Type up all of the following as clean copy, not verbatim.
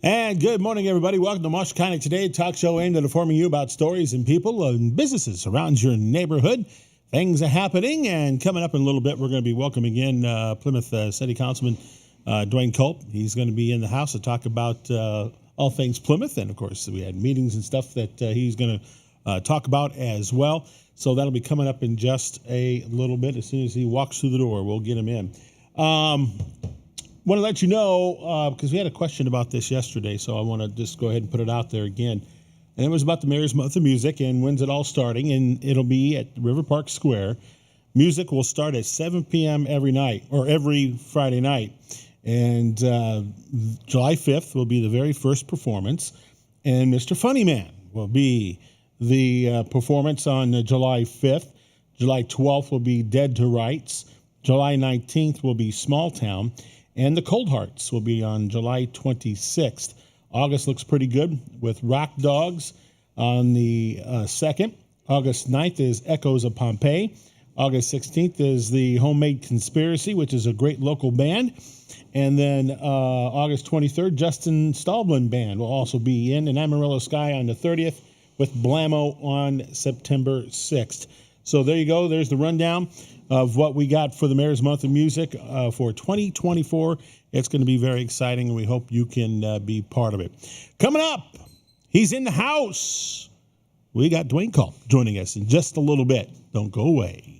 And good morning, everybody. Welcome to Marshall County Today, talk show aimed at informing you about stories and people and businesses around your neighborhood. Things are happening, and coming up in a little bit, we're going to be welcoming in Plymouth City Councilman Duane Culp. He's going to be in the house to talk about all things Plymouth, and of course, we had meetings and stuff that he's going to talk about as well. So that'll be coming up in just a little bit. As soon as he walks through the door, we'll get him in. Want to let you know, because we had a question about this yesterday, so I want to just go ahead and put it out there again. And it was about the Mayor's Month of Music and when's it all starting, and it'll be at River Park Square. Music will start at 7 p.m. every night, or every Friday night. And July 5th will be the very first performance, and Mr. Funny Man will be the performance on July 5th. July 12th will be Dead to Rights. July 19th will be Small Town. And the Cold Hearts will be on July 26th. August looks pretty good with Rock Dogs on the 2nd. August 9th is Echoes of Pompeii. August 16th is the Homemade Conspiracy, which is a great local band. And then August 23rd, Justin Stallman Band will also be in. And Amarillo Sky on the 30th with Blammo on September 6th. So there you go. There's the rundown of what we got for the Mayor's Month of Music for 2024. It's going to be very exciting, and we hope you can be part of it. Coming up, he's in the house. We got Duane Culp joining us in just a little bit. Don't go away.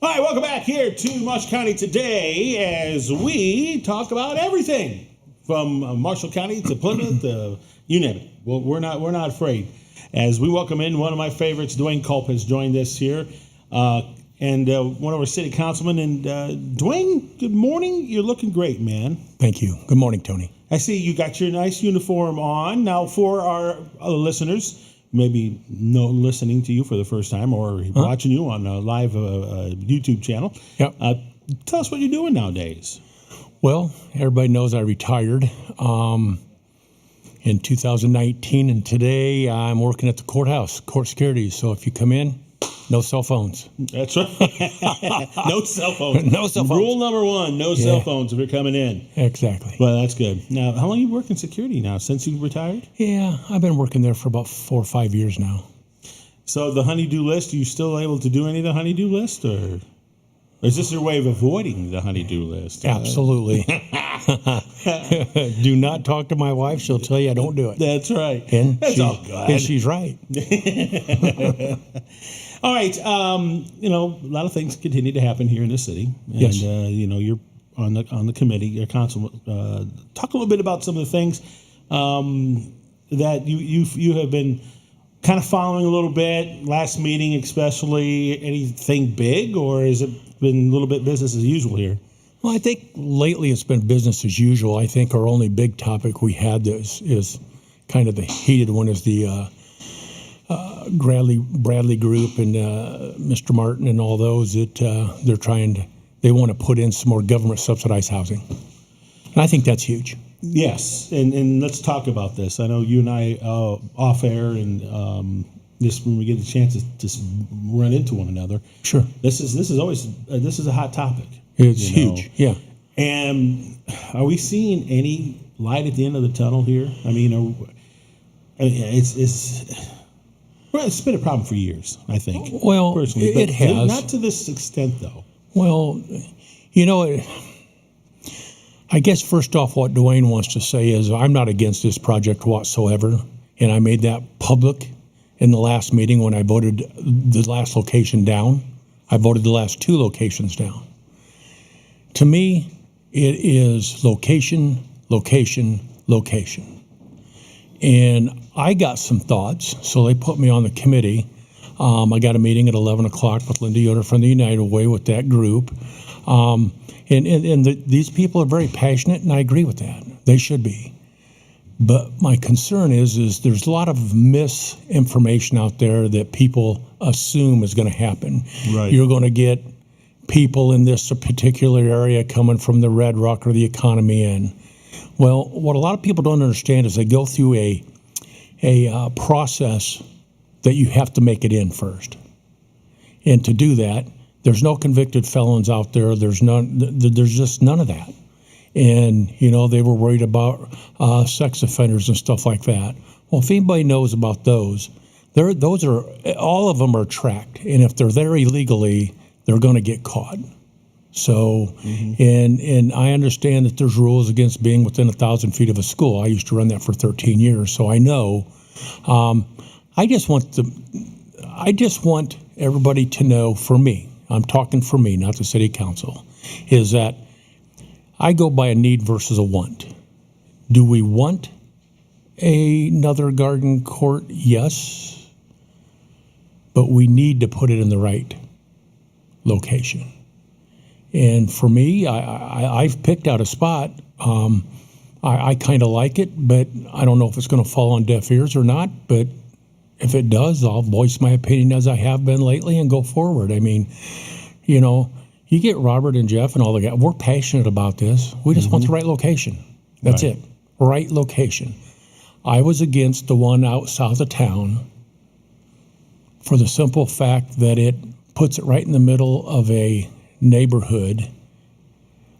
All right, welcome back here to Marshall County Today as we talk about everything from Marshall County to Plymouth, you name it. Well, we're not afraid. As we welcome in one of my favorites, Duane Culp has joined us here, and one of our city councilmen. And Duane, good morning. You're looking great, man. Thank you. Good morning, Tony. I see you got your nice uniform on. Now, for our other listeners, maybe listening to you for the first time or watching you on a live YouTube channel. Yep. Tell us what you're doing nowadays. Well, everybody knows I retired in 2019, and today I'm working at the courthouse, court security. So if you come in, no cell phones. That's right. No cell phones. No cell phones. Rule number one, no cell phones if you're coming in. Exactly. Well, that's good. Now, how long have you worked in security now? Since you retired? Yeah, I've been working there for about 4 or 5 years now. So the honey-do list, are you still able to do any of the honey-do list, or is this your way of avoiding the honey-do list? Absolutely. Do not talk to my wife. She'll tell you I don't do it. That's right. And that's all good. And she's right. All right. A lot of things continue to happen here in the city. And, yes. You're on the committee, your council. Talk a little bit about some of the things that you have been kind of following a little bit. Last meeting, especially, anything big, or has it been a little bit business as usual here? Well, I think lately it's been business as usual. I think our only big topic we had is kind of the heated one is the Bradley Group and Mr. Martin and all those that they want to put in some more government subsidized housing. And I think that's huge. Yes, and let's talk about this. I know you and I off air and just when we get a chance to just run into one another. Sure. This is always this is a hot topic. It's huge. Yeah. And are we seeing any light at the end of the tunnel here? I mean, it's been a problem for years, I think. Well, personally, it has. Not to this extent, though. Well, I guess first off, what Duane wants to say is I'm not against this project whatsoever, and I made that public in the last meeting when I voted the last location down. I voted the last 2 locations down. To me, it is location, location, location. And I got some thoughts, so they put me on the committee. I got a meeting at 11 o'clock with Linda Yoder from the United Way with that group. These people are very passionate, and I agree with that. They should be. But my concern is there's a lot of misinformation out there that people assume is going to happen. Right. You're going to get people in this particular area coming from the Red Rock or the economy in. Well, what a lot of people don't understand is they go through a process that you have to make it in first. And to do that, there's no convicted felons out there. There's just none of that. And, they were worried about sex offenders and stuff like that. Well, if anybody knows about those are, all of them are tracked. And if they're there illegally, they're going to get caught. So, and I understand that there's rules against being within 1,000 feet of a school. I used to run that for 13 years, so I know. I just want everybody to know, for me, I'm talking for me, not the city council, is that I go by a need versus a want. Do we want another garden court? Yes. But we need to put it in the right location. And for me, I've picked out a spot. I kind of like it, but I don't know if it's going to fall on deaf ears or not. But if it does, I'll voice my opinion as I have been lately and go forward. I mean, you get Robert and Jeff and all the guys. We're passionate about this. We just want the right location. That's it. Right location. I was against the one out south of town for the simple fact that it puts it right in the middle of a neighborhood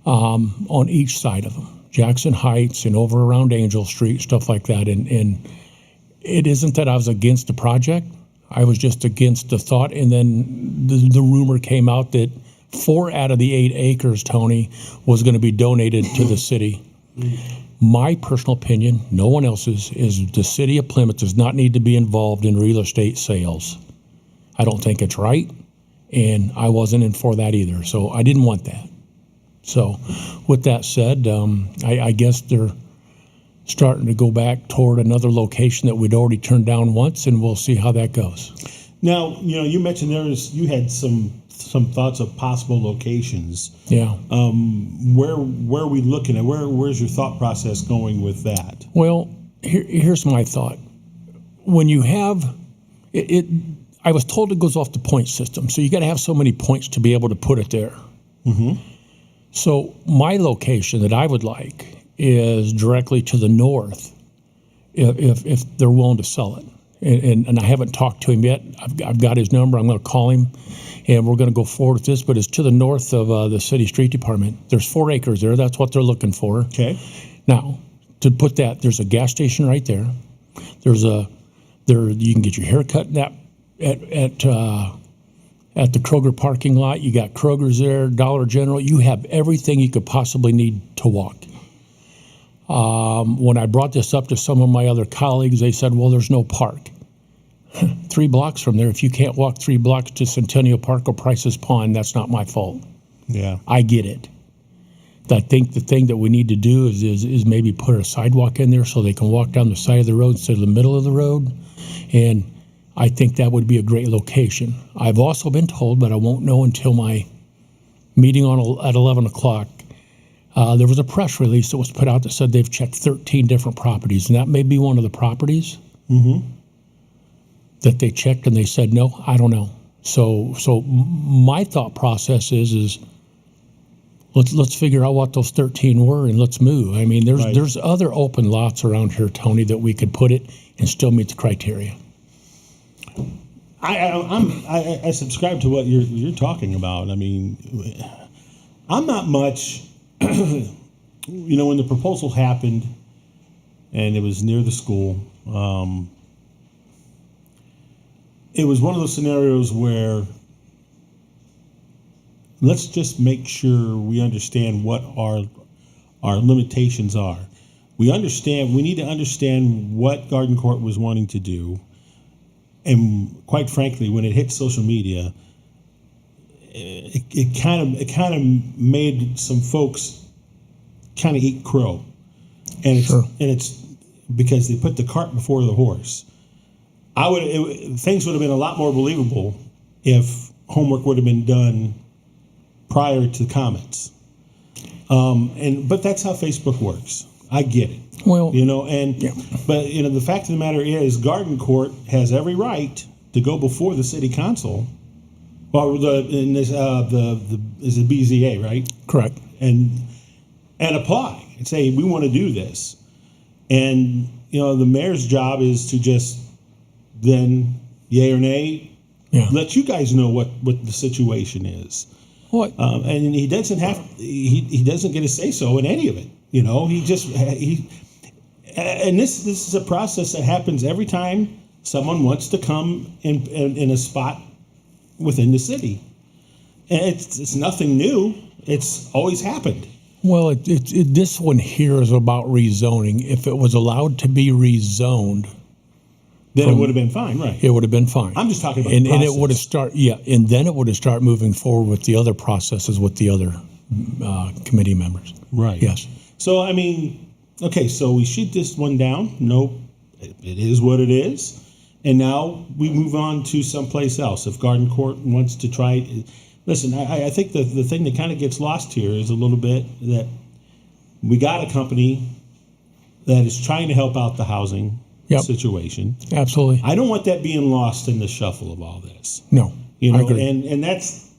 on each side of them. Jackson Heights and over around Angel Street, stuff like that. And it isn't that I was against the project. I was just against the thought. And then the rumor came out that 4 out of the 8 acres, Tony, was going to be donated to the city. My personal opinion, no one else's, is the city of Plymouth does not need to be involved in real estate sales. I don't think it's right, and I wasn't in for that either, so I didn't want that. So with that said, I guess they're starting to go back toward another location that we'd already turned down once, and we'll see how that goes. Now, you mentioned you had some thoughts of possible locations. Yeah. Where are we looking at? Where's your thought process going with that? Well, here's my thought. When you have it, I was told it goes off the point system, so you got to have so many points to be able to put it there. So my location that I would like is directly to the north, if they're willing to sell it. And I haven't talked to him yet. I've got his number. I'm going to call him, and we're going to go forward with this. But it's to the north of the city street department. There's 4 acres there. That's what they're looking for. Okay. Now, to put that, there's a gas station right there. You can get your hair cut at the Kroger parking lot. You got Kroger's there, Dollar General. You have everything you could possibly need to walk. When I brought this up to some of my other colleagues, they said, well, there's no park. 3 blocks from there, if you can't walk 3 blocks to Centennial Park or Price's Pond, that's not my fault. Yeah. I get it. I think the thing that we need to do is maybe put a sidewalk in there so they can walk down the side of the road instead of the middle of the road. And I think that would be a great location. I've also been told, but I won't know until my meeting at 11 o'clock, there was a press release that was put out that said they've checked 13 different properties, and that may be one of the properties that they checked, and they said, no, I don't know. So my thought process is let's figure out what those 13 were, and let's move. I mean, there's other open lots around here, Tony, that we could put it and still meet the criteria. I subscribe to what you're talking about. I mean, I'm not much. When the proposal happened, and it was near the school, it was one of those scenarios where let's just make sure we understand what our limitations are. We need to understand what Garden Court was wanting to do. And quite frankly, when it hit social media, it kind of made some folks kind of eat crow. And it's because they put the cart before the horse. Things would have been a lot more believable if homework would have been done prior to comments. But that's how Facebook works. I get it. Well, but the fact of the matter is, Garden Court has every right to go before the city council, or is it BZA, right? Correct. And apply and say we want to do this, and the mayor's job is to just then yay or nay, let you guys know what the situation is. What? And he doesn't he doesn't get a say so in any of it. And this is a process that happens every time someone wants to come in a spot within the city. And it's nothing new. It's always happened. Well, this one here is about rezoning. If it was allowed to be rezoned, then it would have been fine, right? It would have been fine. I'm just talking about and the process. And it would have and then it would have started moving forward with the other processes with the other committee members. Right. Yes. So, I mean, okay, so we shoot this one down. Nope, it is what it is. And now we move on to someplace else. If Garden Court wants to try, listen, I think the thing that kind of gets lost here is a little bit that we got a company that is trying to help out the housing situation. Absolutely. I don't want that being lost in the shuffle of all this. No, I agree. And that's,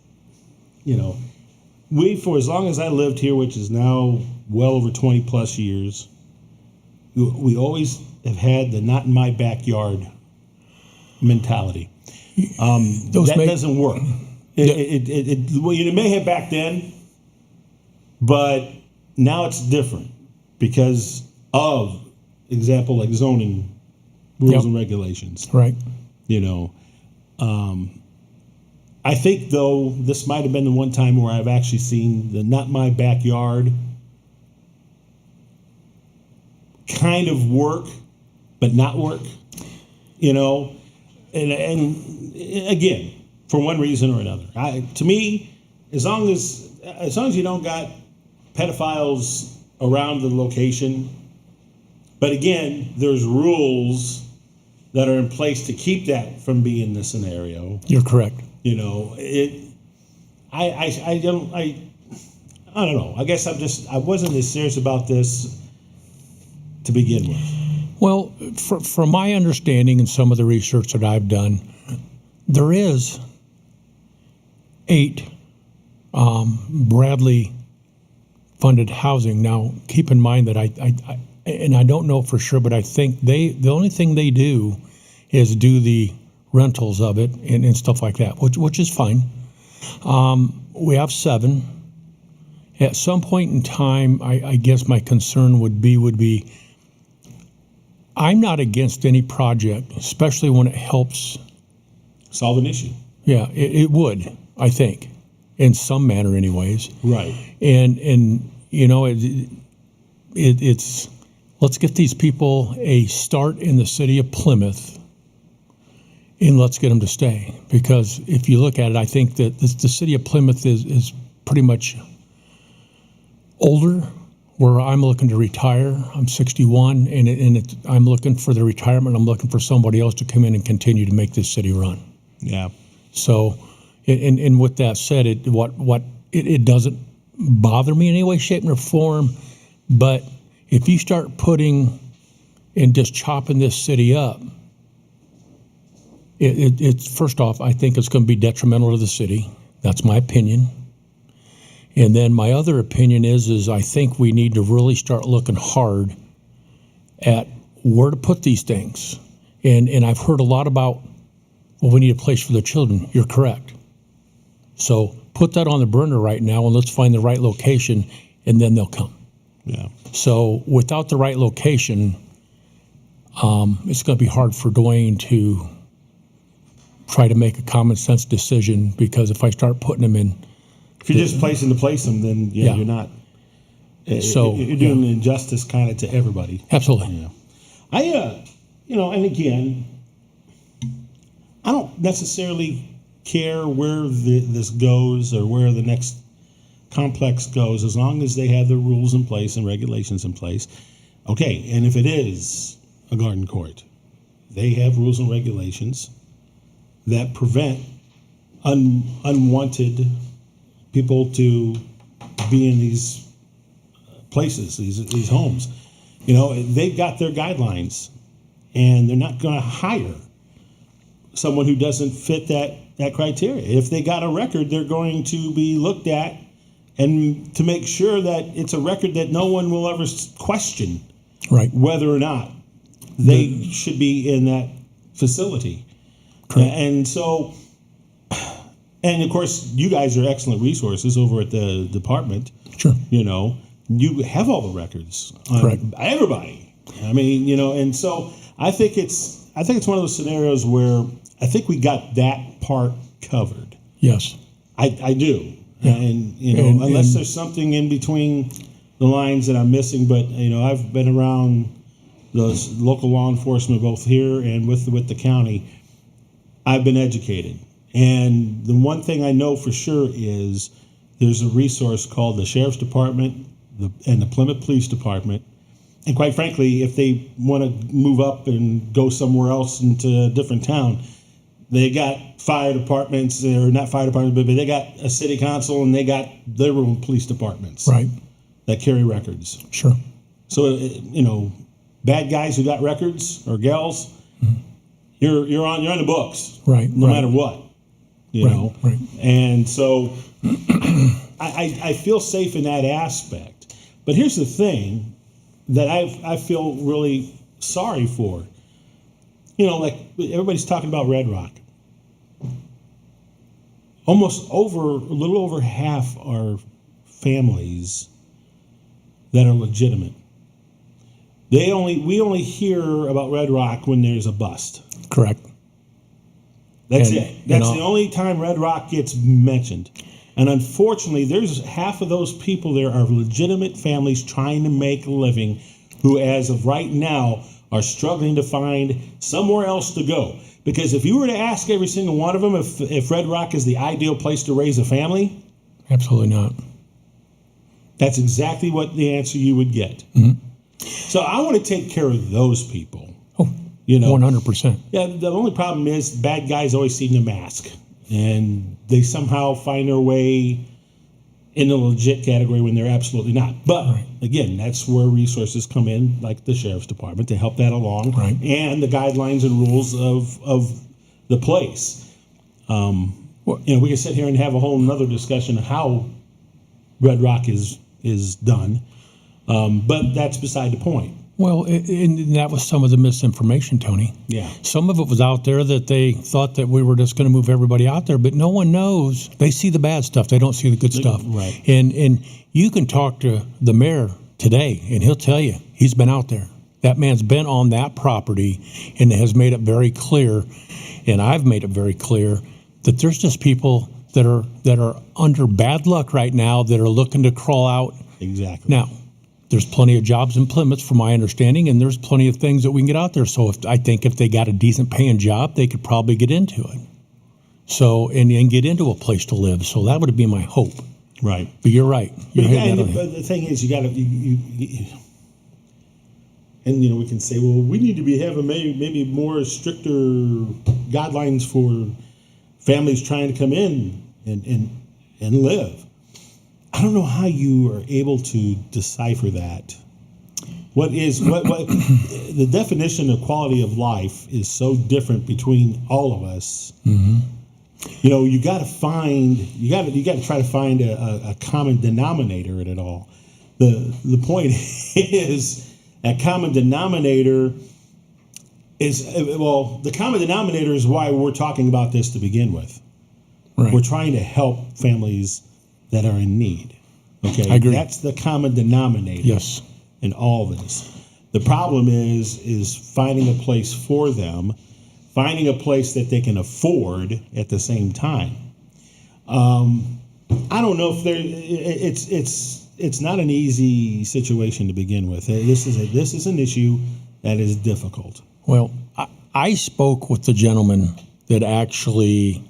for as long as I lived here, which is now well over 20 plus years, we always have had the not in my backyard mentality. That doesn't work. It may have back then, but now it's different because of, example, like zoning rules and regulations. Right. I think, though, this might have been the one time where I've actually seen the not my backyard kind of work, but not work, and again, for one reason or another. To me, as long as you don't got pedophiles around the location, but again, there's rules that are in place to keep that from being the scenario. You're correct. I don't know. I guess I wasn't as serious about this to begin with. Well, from my understanding and some of the research that I've done, there is 8 Bradley funded housing. Now, keep in mind that I don't know for sure, but I think the only thing they do is do the rentals of it and stuff like that, which is fine. We have 7. At some point in time, I guess my concern would be I'm not against any project, especially when it helps solve an issue. Yeah, it would, I think, in some manner anyways. Right. And it's let's get these people a start in the city of Plymouth, and let's get them to stay. Because if you look at it, I think that the city of Plymouth is pretty much older, where I'm looking to retire. I'm 61, and I'm looking for the retirement. I'm looking for somebody else to come in and continue to make this city run. Yeah. So, and with that said, it doesn't bother me in any way, shape, or form. But if you start putting and just chopping this city up, it's first off, I think it's going to be detrimental to the city. That's my opinion. And then my other opinion is I think we need to really start looking hard at where to put these things. And I've heard a lot about Well, we need a place for the children. You're correct. So put that on the burner right now, and let's find the right location, and then they'll come. Yeah. So without the right location, it's going to be hard for Duane to try to make a common sense decision, because if I start putting them in, If you're just placing to place them, then Yeah. you're not. So, you're doing an injustice kind of to everybody. absolutely. Yeah. And again, I don't necessarily care where this goes or where the next complex goes, as long as they have the rules in place and regulations in place. Okay, and if it is a garden court, they have rules and regulations that prevent unwanted people to be in these places, these homes. They've got their guidelines, and they're not going to hire someone who doesn't fit that criteria. If they got a record, they're going to be looked at, and to make sure that it's a record that no one will ever question Right. whether or not they should be in that facility. Correct. And so, and of course, you guys are excellent resources over at the department. Sure. You have all the records on Correct. everybody. I mean, and so I think it's one of those scenarios where I think we got that part covered. Yes. I do. Yeah. And And- unless and- there's something in between the lines that I'm missing, but I've been around the local law enforcement both here and with the county. I've been educated, and the one thing I know for sure is there's a resource called the Sheriff's Department and the Plymouth Police Department. And quite frankly, if they want to move up and go somewhere else into a different town, they got fire departments, or not fire departments, but they got a city council, and they got their own police departments Right. that carry records. Sure. So, bad guys who got records, or gals, you're on the books, Right. no right. matter what, Right. Right. And so I feel safe in that aspect. But here's the thing that I feel really sorry for. Like everybody's talking about Red Rock. A little over half are families that are legitimate. We only hear about Red Rock when there's a bust. Correct. That's And, it. That's the only time Red Rock gets mentioned. And unfortunately, there's half of those people there are legitimate families trying to make a living who, as of right now, are struggling to find somewhere else to go. Because if you were to ask every single one of them if Red Rock is the ideal place to raise a family, Absolutely not. that's exactly what the answer you would get. So I want to take care of those people. Oh, 100%. Yeah, the only problem is bad guys always seem to mask, and they somehow find their way in the legit category when they're absolutely not. But again, that's where resources come in, like the Sheriff's Department, to help that along, Right. and the guidelines and rules of the place. We can sit here and have a whole nother discussion of how Red Rock is done, but that's beside the point. Well, and that was some of the misinformation, Tony. Yeah. Some of it was out there that they thought that we were just going to move everybody out there, but no one knows. They see the bad stuff. They don't see the good stuff. Right. And you can talk to the mayor today, and he'll tell you he's been out there. That man's been on that property and has made it very clear, and I've made it very clear, that there's just people that are under bad luck right now that are looking to crawl out. Exactly. Now, there's plenty of jobs in Plymouth, from my understanding, and there's plenty of things that we can get out there. So I think if they got a decent paying job, they could probably get into it. So and get into a place to live. So that would be my hope. Right. But you're right. You're hitting that on the head. But the thing is, you got to, and we can say, well, we need to be having maybe more stricter guidelines for families trying to come in and live. I don't know how you are able to decipher that. What the definition of quality of life is so different between all of us. Mm-hmm. You got to try to find a common denominator in it all. The point is, that common denominator is, well, the common denominator is why we're talking about this to begin with. Right. We're trying to help families that are in need. Okay, I agree. That's the common denominator. Yes. In all this. The problem is finding a place for them, finding a place that they can afford at the same time. I don't know if it's not an easy situation to begin with. This is an issue that is difficult. Well, I spoke with the gentleman that actually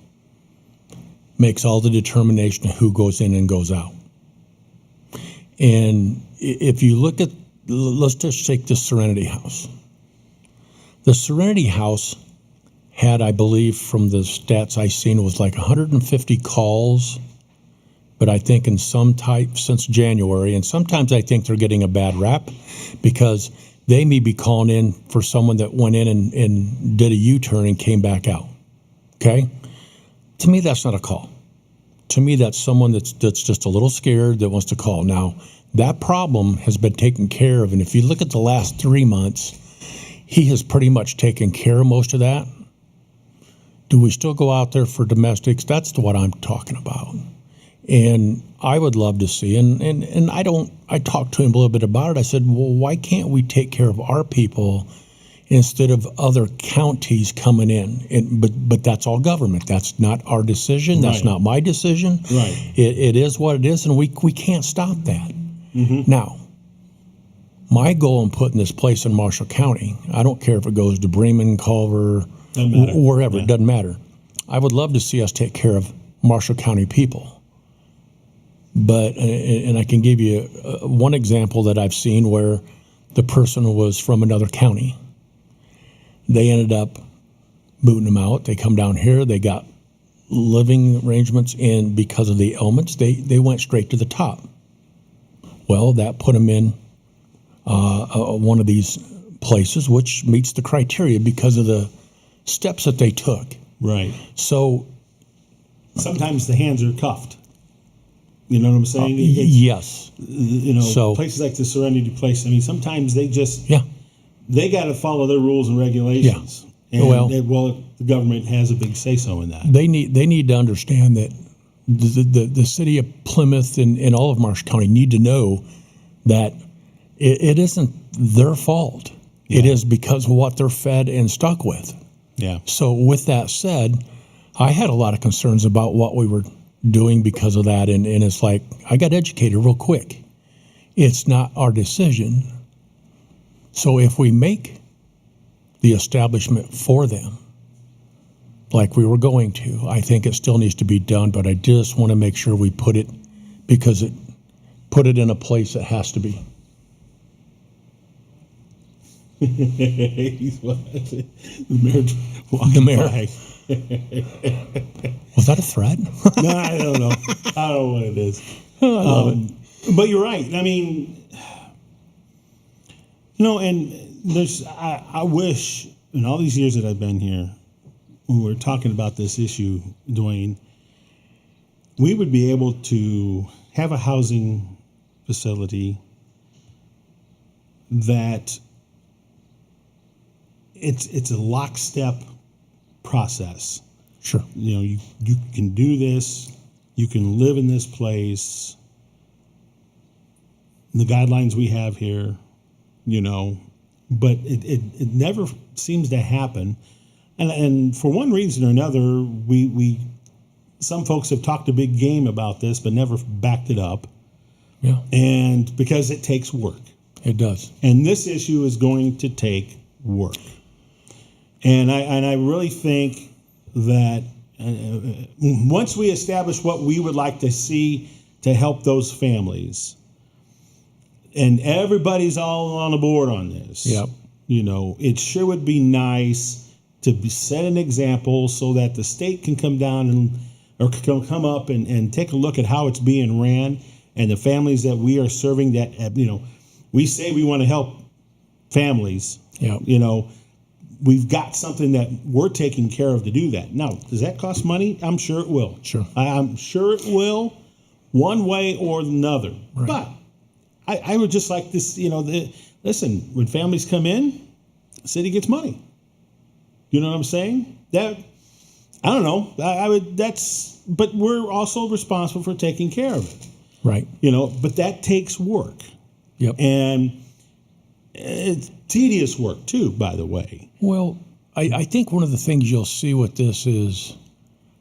makes all the determination of who goes in and goes out. And if you look at, let's just take the Serenity House. The Serenity House had, I believe, from the stats I seen, was like 150 calls, but I think in some type since January, and sometimes I think they're getting a bad rap because they may be calling in for someone that went in and did a U-turn and came back out. Okay? To me, that's not a call. To me, that's someone that's just a little scared that wants to call. Now, that problem has been taken care of, and if you look at the last 3 months, he has pretty much taken care of most of that. Do we still go out there for domestics? That's what I'm talking about. And I would love to see, and I talked to him a little bit about it. I said, well, why can't we take care of our people instead of other counties coming in? But that's all government. That's not our decision. That's not my decision. Right. It is what it is, and we can't stop that. Mm-hmm. Now, my goal in putting this place in Marshall County, I don't care if it goes to Bremen, Culver, wherever, it doesn't matter. I would love to see us take care of Marshall County people. But, and I can give you one example that I've seen where the person was from another county. They ended up booting them out. They come down here. They got living arrangements, and because of the ailments, they went straight to the top. Well, that put them in one of these places, which meets the criteria because of the steps that they took. Right. So sometimes the hands are cuffed. You know what I'm saying? Yes. You know, so, places like the Serenity place, I mean, sometimes they just, they got to follow their rules and regulations. Yeah. And the government has a big say-so in that. They need to understand that the city of Plymouth and all of Marshall County need to know that it isn't their fault. Yeah. It is because of what they're fed and stuck with. Yeah. So with that said, I had a lot of concerns about what we were doing because of that, and it's like, I got educated real quick. It's not our decision. So if we make the establishment for them, like we were going to, I think it still needs to be done, but I just want to make sure we put it in a place that has to be. The mayor. Was that a threat? No, I don't know. I don't know what it is. I love it. But you're right. I mean, and I wish in all these years that I've been here, when we're talking about this issue, Duane, we would be able to have a housing facility that it's a lockstep process. Sure. You can do this, you can live in this place, the guidelines we have here, but it never seems to happen. And for one reason or another, we some folks have talked a big game about this, but never backed it up. Yeah. And because it takes work. It does. And this issue is going to take work. And I really think that once we establish what we would like to see to help those families, and everybody's all on the board on this, it sure would be nice to set an example so that the state can come down or come up and take a look at how it's being ran, and the families that we are serving that, we say we want to help families, we've got something that we're taking care of to do that. Now, does that cost money? I'm sure it will. Sure. I'm sure it will, one way or another. Right. But I would just like this, listen, when families come in, the city gets money. You know what I'm saying? That I don't know. I would. But we're also responsible for taking care of it. Right. But that takes work. Yep. And it's tedious work too, by the way. Well, I think one of the things you'll see with this is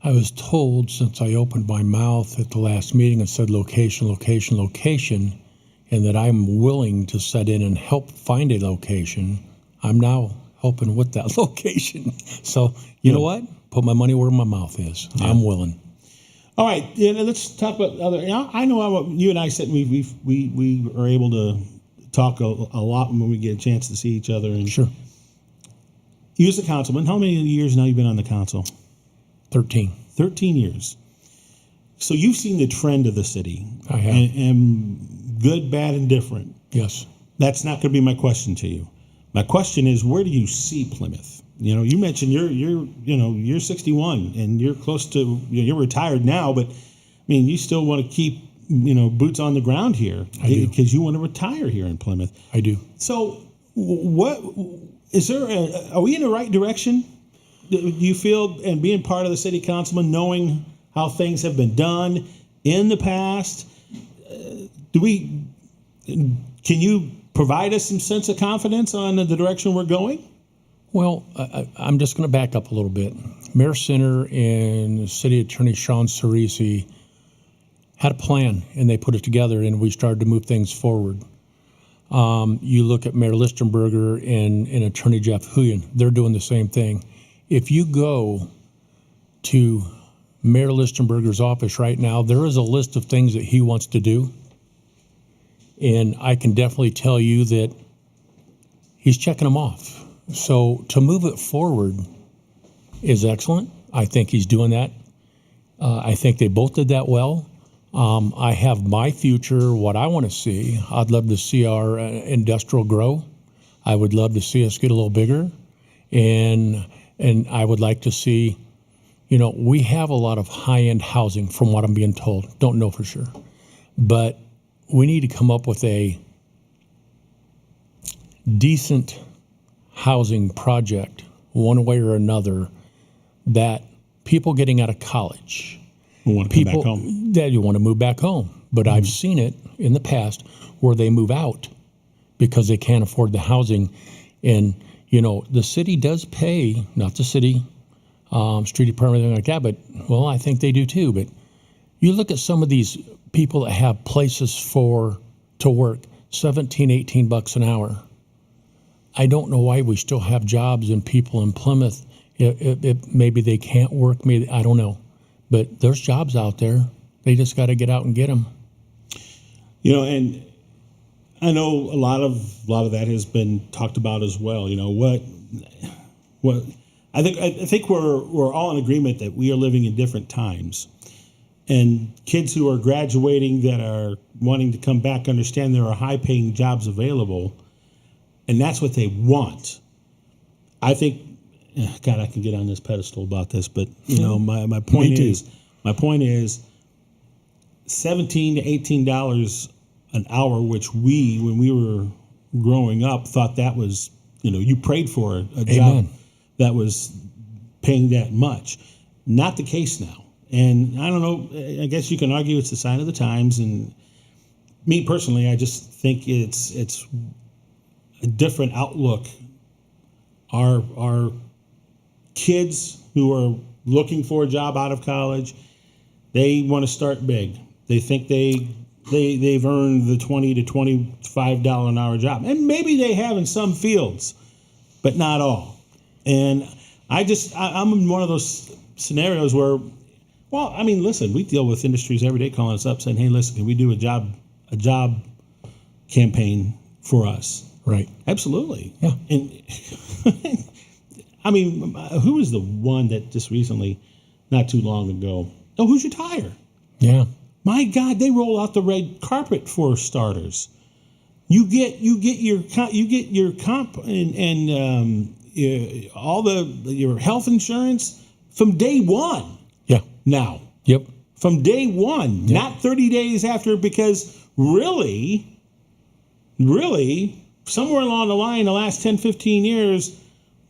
I was told since I opened my mouth at the last meeting and said location, location, location, and that I'm willing to set in and help find a location, I'm now helping with that location. So, you know what? Put my money where my mouth is. Yeah. I'm willing. All right, let's talk about other. I know you and I said we are able to talk a lot when we get a chance to see each other. And sure. You as a councilman, how many years now you've been on the council? 13. 13 years. So you've seen the trend of the city. I have. And good, bad, and different. Yes. That's not going to be my question to you. My question is, where do you see Plymouth? You mentioned you're 61 and you're close to you're retired now, but I mean you still want to keep boots on the ground here because you want to retire here in Plymouth. I do. So what is there? Are we in the right direction? Do you feel, and being part of the city councilman, knowing how things have been done in the past, can you provide us some sense of confidence on the direction we're going? Well, I'm just going to back up a little bit. Mayor Sinner and City Attorney Sean Cerisi had a plan, and they put it together, and we started to move things forward. You look at Mayor Listenberger and Attorney Jeff Huyen, they're doing the same thing. If you go to Mayor Listenberger's office right now, there is a list of things that he wants to do, and I can definitely tell you that he's checking them off. So to move it forward is excellent. I think he's doing that. I think they both did that well. I have my future, what I want to see. I'd love to see our industrial grow. I would love to see us get a little bigger. And I would like to see, we have a lot of high-end housing from what I'm being told. Don't know for sure. But we need to come up with a decent housing project, one way or another, that people getting out of college, want to come back home. That you want to move back home. But I've seen it in the past where they move out because they can't afford the housing. And, the city does pay, not the city, street department, anything like that, but, well, I think they do too. But you look at some of these people that have places to work, $17, $18 an hour. I don't know why we still have jobs and people in Plymouth. Maybe they can't work. Maybe I don't know, but there's jobs out there. They just got to get out and get them. And I know a lot of that has been talked about as well. What I think we're all in agreement that we are living in different times, and kids who are graduating that are wanting to come back understand there are high-paying jobs available. And that's what they want. I think, God, I can get on this pedestal about this, but my point is, $17 to $18 an hour, which when we were growing up, thought that was, you prayed for a job that was paying that much. Not the case now. And I don't know. I guess you can argue it's a sign of the times. And me personally, I just think it's a different outlook. Our kids who are looking for a job out of college, they want to start big. They think they've earned the $20 to $25 an hour job, and maybe they have in some fields, but not all. And I'm in one of those scenarios where, well, I mean, listen, we deal with industries every day calling us up saying, "Hey, listen, can we do a job campaign for us?" Right. Absolutely. Yeah. And I mean, who was the one that just recently, not too long ago? Oh, who's your tire? Yeah. My God, they roll out the red carpet for starters. You get your comp and your health insurance from day one. Yeah. Now. Yep. From day one, not 30 days after, because really, somewhere along the line, the last 10, 15 years,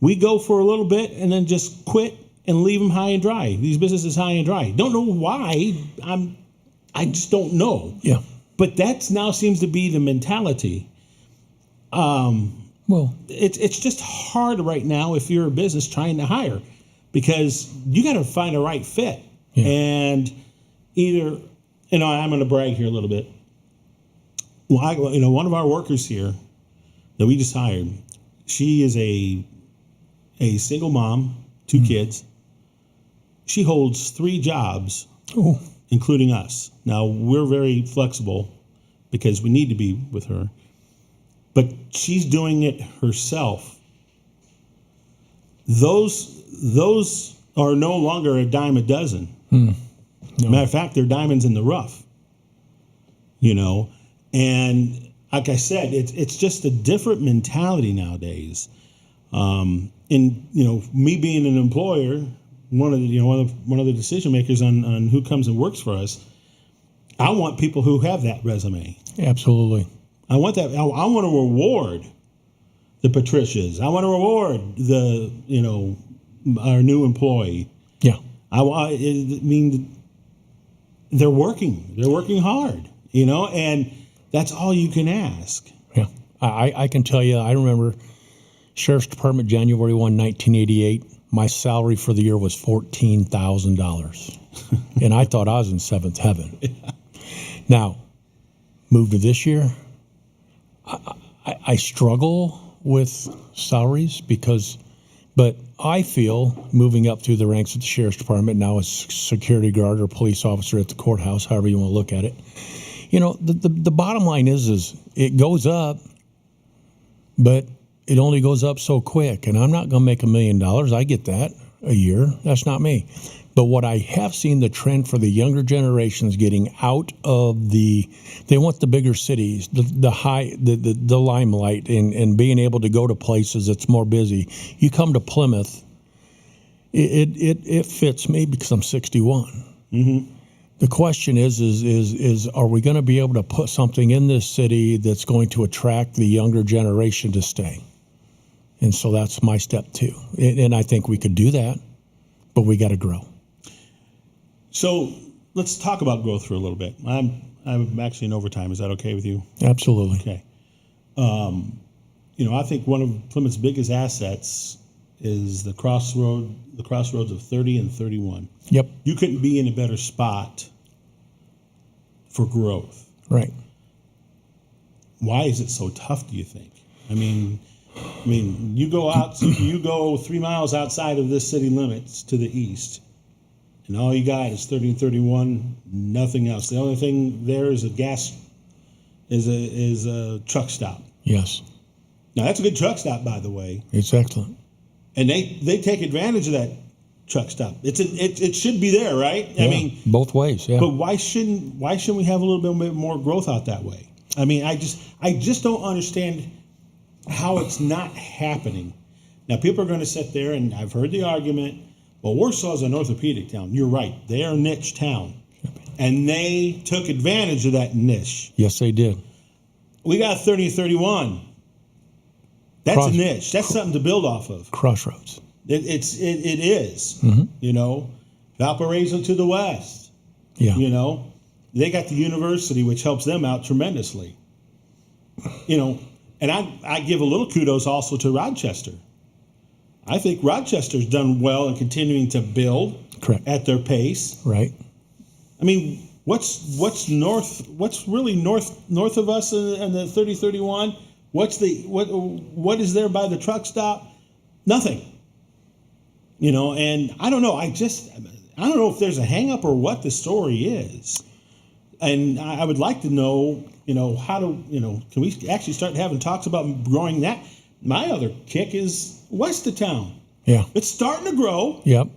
we go for a little bit and then just quit and leave them high and dry. These businesses high and dry. Don't know why. I just don't know. Yeah. But that now seems to be the mentality. Well, It's just hard right now if you're a business trying to hire, because you got to find a right fit. Yeah. And either, I'm going to brag here a little bit. Well, one of our workers here that we just hired, she is a single mom, 2 kids. She holds 3 jobs, including us. Now, we're very flexible because we need to be with her, but she's doing it herself. Those are no longer a dime a dozen. No. Matter of fact, they're diamonds in the rough. And like I said, it's just a different mentality nowadays. And me being an employer, one of the decision makers on who comes and works for us, I want people who have that resume. Absolutely. I want that. I want to reward the Patricias. I want to reward our new employee. Yeah. They're working. They're working hard. And that's all you can ask. Yeah. I can tell you, I remember Sheriff's Department, January 1, 1988. My salary for the year was $14,000. And I thought I was in seventh heaven. Yeah. Now, move to this year, I struggle with salaries but I feel moving up through the ranks of the Sheriff's Department, now as security guard or police officer at the courthouse, however you want to look at it, the bottom line is it goes up, but it only goes up so quick. And I'm not going to make $1 million. I get that a year. That's not me. But what I have seen, the trend for the younger generations getting out of they want the bigger cities, the limelight, and being able to go to places that's more busy. You come to Plymouth, it fits me because I'm 61. Mm-hmm. The question is are we going to be able to put something in this city that's going to attract the younger generation to stay? And so that's my step 2. And I think we could do that, but we got to grow. So let's talk about growth for a little bit. I'm actually in overtime. Is that okay with you? Absolutely. Okay. I think one of Plymouth's biggest assets is the crossroads of 30 and 31. Yep. You couldn't be in a better spot for growth. Right. Why is it so tough, do you think? I mean, you go 3 miles outside of this city limits to the east, and all you got is 30 and 31, nothing else. The only thing there is is a truck stop. Yes. Now, that's a good truck stop, by the way. It's excellent. And they take advantage of that truck stop. It should be there, right? Yeah, I mean, both ways, yeah. But why shouldn't we have a little bit more growth out that way? I mean, I just don't understand how it's not happening. Now, people are going to sit there, and I've heard the argument, well, Warsaw's an orthopedic town. You're right. They are a niche town. And they took advantage of that niche. Yes, they did. We got 30 and 31. That's a niche. That's something to build off of. Crossroads. It is. Mm-hmm. Valparaiso to the west. Yeah. They got the university, which helps them out tremendously. And I give a little kudos also to Rochester. I think Rochester's done well in continuing to build. Correct. At their pace. Right. I mean, what's really north of us in the 30-31? What is there by the truck stop? Nothing. And I don't know. I don't know if there's a hang up or what the story is. And I would like to know, how to, can we actually start having talks about growing that? My other kick is west of town. Yeah. It's starting to grow. Yep.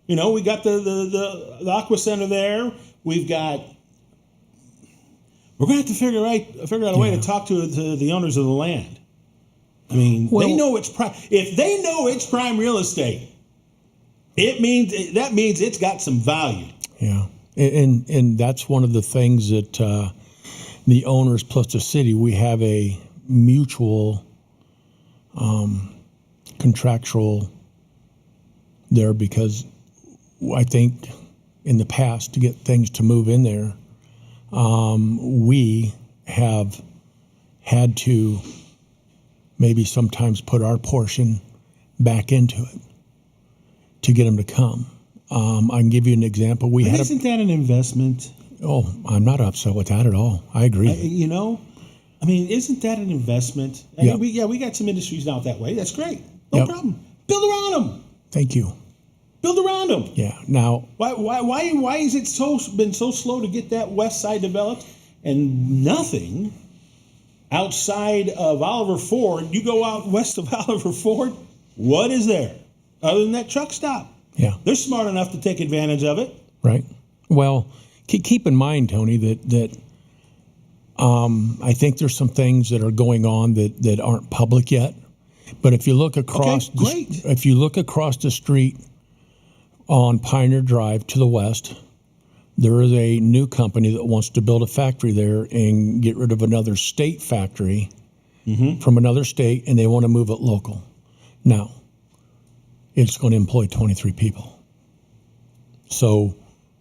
We got the Aqua Center there. We're going to have to figure out a way to talk to the owners of the land. I mean, they know it's prime. If they know it's prime real estate, that means it's got some value. Yeah. And that's one of the things that the owners plus the city, we have a mutual contractual there because I think in the past to get things to move in there, we have had to maybe sometimes put our portion back into it to get them to come. I can give you an example. Isn't that an investment? Oh, I'm not upset with that at all. I agree. Isn't that an investment? We got some industries now that way. That's great. No problem. Build around them. Thank you. Build around them. Yeah. Now, why is it been so slow to get that west side developed and nothing outside of Oliver Ford? You go out west of Oliver Ford, what is there other than that truck stop? Yeah. They're smart enough to take advantage of it. Right. Well, keep in mind, Tony, that I think there's some things that are going on that aren't public yet. But if you look across, if you look across the street on Pioneer Drive to the west, there is a new company that wants to build a factory there and get rid of another state factory from another state, and they want to move it local. Now, it's going to employ 23 people. So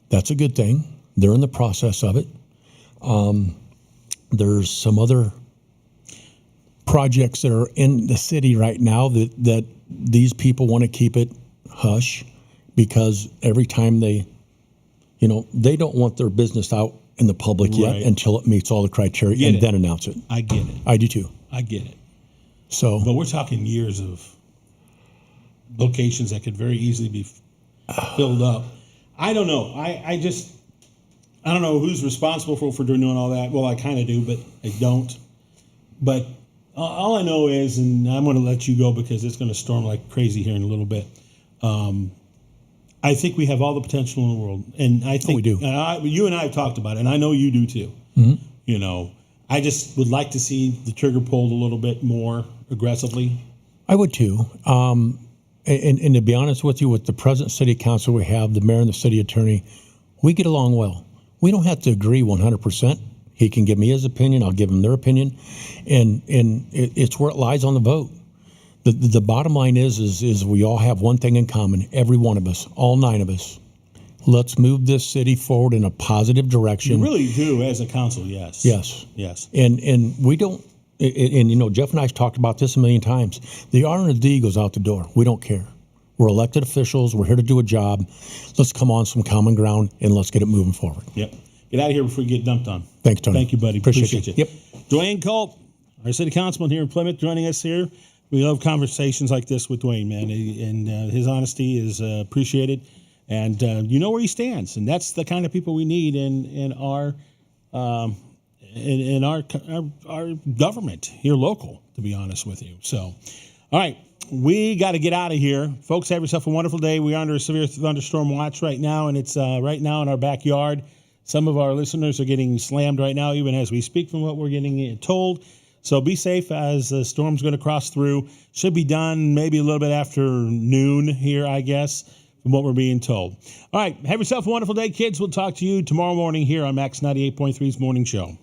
that's a good thing. They're in the process of it. There's some other projects that are in the city right now that these people want to keep it hush because every time they don't want their business out in the public yet until it meets all the criteria and then announce it. I get it. I do too. I get it. So, but we're talking years of locations that could very easily be filled up. I don't know. I don't know who's responsible for doing all that. Well, I kind of do, but I don't. But all I know is, and I'm going to let you go because it's going to storm like crazy here in a little bit. I think we have all the potential in the world, and I think we do. You and I have talked about it, and I know you do too. Mm-hmm. I just would like to see the trigger pulled a little bit more aggressively. I would too. And to be honest with you, with the present city council we have, the mayor and the city attorney, we get along well. We don't have to agree 100%. He can give me his opinion. I'll give him their opinion. And it's where it lies on the vote. The bottom line is we all have one thing in common, every one of us, all 9 of us. Let's move this city forward in a positive direction. You really do as a council, yes. Yes. And we don't, and Jeff and I have talked about this a million times. The R and the D goes out the door. We don't care. We're elected officials. We're here to do a job. Let's come on some common ground and let's get it moving forward. Yep. Get out of here before you get dumped on. Thanks, Tony. Thank you, buddy. Appreciate you. Yep. Duane Culp, our city councilman here in Plymouth, joining us here. We love conversations like this with Duane, man, and his honesty is appreciated. And you know where he stands, and that's the kind of people we need in our government here local, to be honest with you. So, all right, we got to get out of here. Folks, have yourself a wonderful day. We are under a severe thunderstorm watch right now, and it's right now in our backyard. Some of our listeners are getting slammed right now, even as we speak, from what we're getting told. So be safe as the storm's going to cross through. Should be done maybe a little bit after noon here, I guess, from what we're being told. All right, have yourself a wonderful day, kids. We'll talk to you tomorrow morning here on Max 98.3's Morning Show.